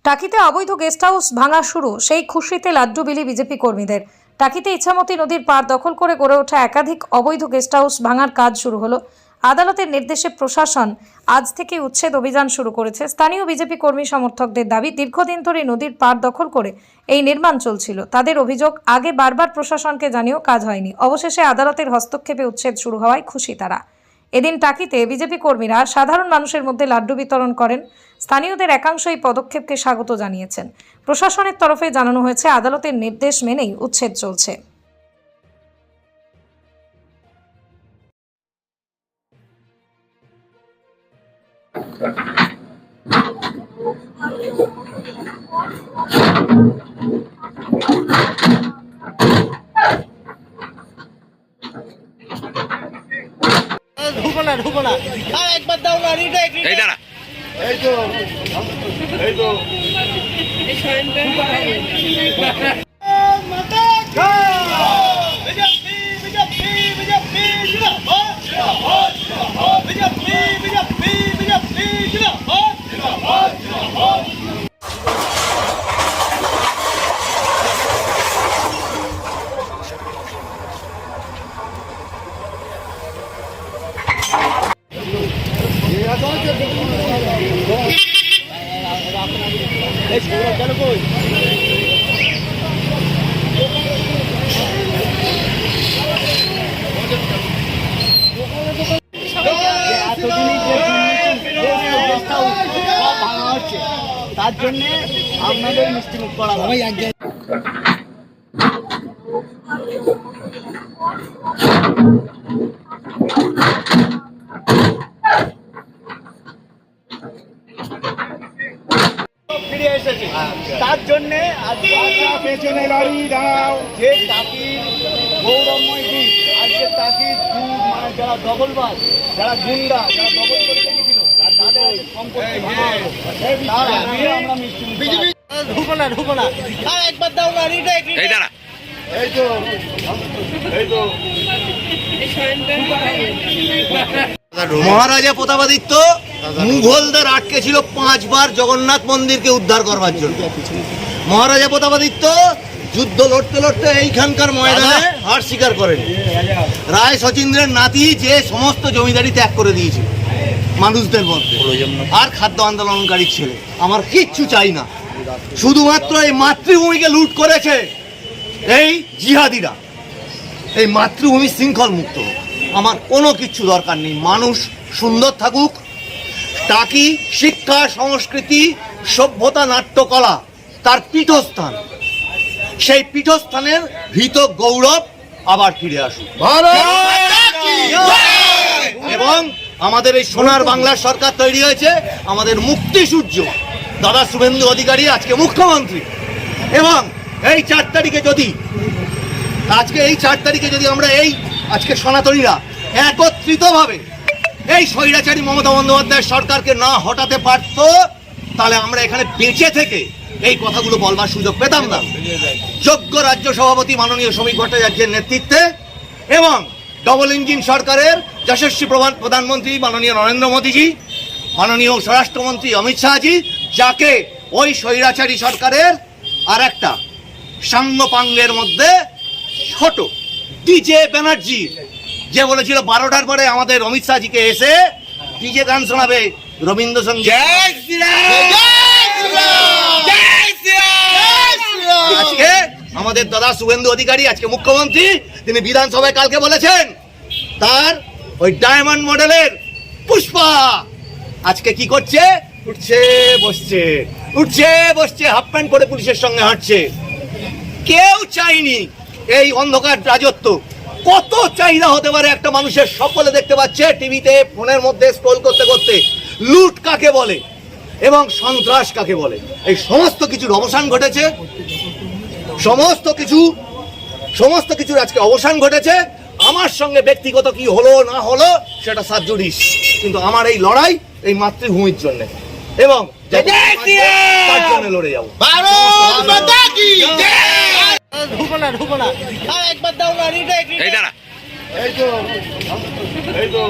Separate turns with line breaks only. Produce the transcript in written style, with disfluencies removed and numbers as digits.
টাকিতে অবৈধ guest house ভাঙা শুরু, সেই খুশিতে লাড্ডু বিলি বিজেপি কর্মীদের। টাকিতে ইছামতি নদীর পাড় দখল করে গড়ে ওঠা একাধিক অবৈধ গেস্ট হাউস ভাঙার কাজ শুরু হলো। আদালতের নির্দেশে প্রশাসন আজ থেকে উচ্ছেদ অভিযান শুরু করেছে। স্থানীয় বিজেপি কর্মী সমর্থকদের দাবি, দীর্ঘদিন ধরে নদীর পাড় দখল করে এই নির্মাণ চলছিল। তাদের অভিযোগ, আগে বারবার প্রশাসনকে জানিয়েও কাজ হয়নি। অবশেষে আদালতের হস্তক্ষেপে উচ্ছেদ শুরু হওয়ায় খুশি তারা। এদিন টাকিতে বিজেপি কর্মীরা সাধারণ মানুষের মধ্যে লাড্ডু বিতরণ করেন। স্থানীয়দের একাংশ এই পদক্ষেপকে স্বাগত জানিয়েছেন। প্রশাসনের তরফে জানানো হয়েছে, আদালতের নির্দেশ মেনেই উচ্ছেদ চলছে।
ঢুকো না একবার দাও না
এই দাঁড়া
এই তো চলো কই তার জন্য আপনাদের মিষ্টি মুখ করা সবাই একজন ফিরে এসেছে। তার জন্যে পেছনে গাড়ি দাঁড়াও, যে টাকির গৌরবময় দিক, আজকে টাকির মানে যারা দখলবাজ, যারা গুন্ডা, যারা দখল করে রেখেছিল, তাদের সম্পত্তি ভাঙা হলো। তার আগে আমরা মিষ্টি ঢুকো না একবার দাও না
এই দাঁড়া
মহারাজা প্রতাপাদিত্য মুঘলদের আটকে ছিল 5 বার জগন্নাথ মন্দিরকে উদ্ধার করবার জন্য। মহারাজা প্রতাপাদিত্য যুদ্ধ লড়তে লড়তে এইখানকার ময়দানে হার স্বীকার করেন। রায় সচিন্দ্রের নাতি যে সমস্ত জমিদারি ত্যাগ করে দিয়েছিল মানুষদের মধ্যে, আর খাদ্য আন্দোলনকারী ছেলে। আমার কিচ্ছু চাই না, শুধুমাত্র এই মাতৃভূমিকে লুট করেছে এই জিহাদিরা। এই মাতৃভূমি শৃঙ্খল মুক্ত হোক, আমার কোনো কিচ্ছু দরকার নেই। মানুষ সুন্দর থাকুক। টাকি শিক্ষা, সংস্কৃতি, সভ্যতা, নাট্যকলা তার পীঠস্থান। সেই পীঠস্থানের ভীত গৌরব আবার ফিরে আসুক। এবং আমাদের এই সোনার বাংলার সরকার তৈরি হয়েছে, আমাদের মুক্তি সূর্য দাদা শুভেন্দু অধিকারী আজকে মুখ্যমন্ত্রী। এবং এই 4 তারিখে যদি আমরা আজকে সনাতনীরা একত্রিতভাবে এই স্বৈরাচারী মমতা বন্দ্যোপাধ্যায়ের সরকারকে না হটাতে পারত, তাহলে আমরা এখানে বেঁচে থেকে এই কথাগুলো বলবার সুযোগ পেতাম না। যোগ্য রাজ্য সভাপতি মাননীয় শ্রমিক ভট্টাচার্যের নেতৃত্বে এবং ডবল ইঞ্জিন সরকারের যশস্বী প্রধানমন্ত্রী মাননীয় নরেন্দ্র মোদীজি, মাননীয় স্বরাষ্ট্রমন্ত্রী অমিত শাহজি, যাকে ওই স্বৈরাচারী সরকারের আর একটা সাঙ্গপাঙ্গের মধ্যে ছোট ডিজে ব্যানার্জি, যে বলেছিল 12টার পরে আমাদের অমিত শাহজিকে এসে ডিজে গান শোনাবে রবীন্দ্রসঙ্গীত। আজকে আমাদের দাদা শুভেন্দু অধিকারী আজকে মুখ্যমন্ত্রী, তিনি বিধানসভায় কালকে বলেছেন তার ওই ডায়মন্ড মডেলের পুষ্পা আজকে কি করছে, উঠছে বসছে, হাফ প্যান্ট পরে পুলিশের সঙ্গে হাঁটছে। কেউ চাইনি এই অন্ধকার রাজত্ব। কত চাহিদা হতে পারে একটা মানুষের, সকলে দেখতে পাচ্ছে টিভিতে, ফোনের মধ্যে স্ক্রল করতে করতে, লুট কাকে বলে এবং সন্ত্রাস কাকে বলে। এই সমস্ত কিছুর অবসান ঘটেছে, সমস্ত কিছুর আজকে অবসান ঘটেছে। আমার সঙ্গে ব্যক্তিগত কি হলো না হলো সেটা সাবজুডিস, কিন্তু আমার এই লড়াই এই মাতৃভূমির জন্য এবং তার জন্য লড়ে যাবো।
ঢুকো না একবার দাও না
এই দাঁড়া
এই তো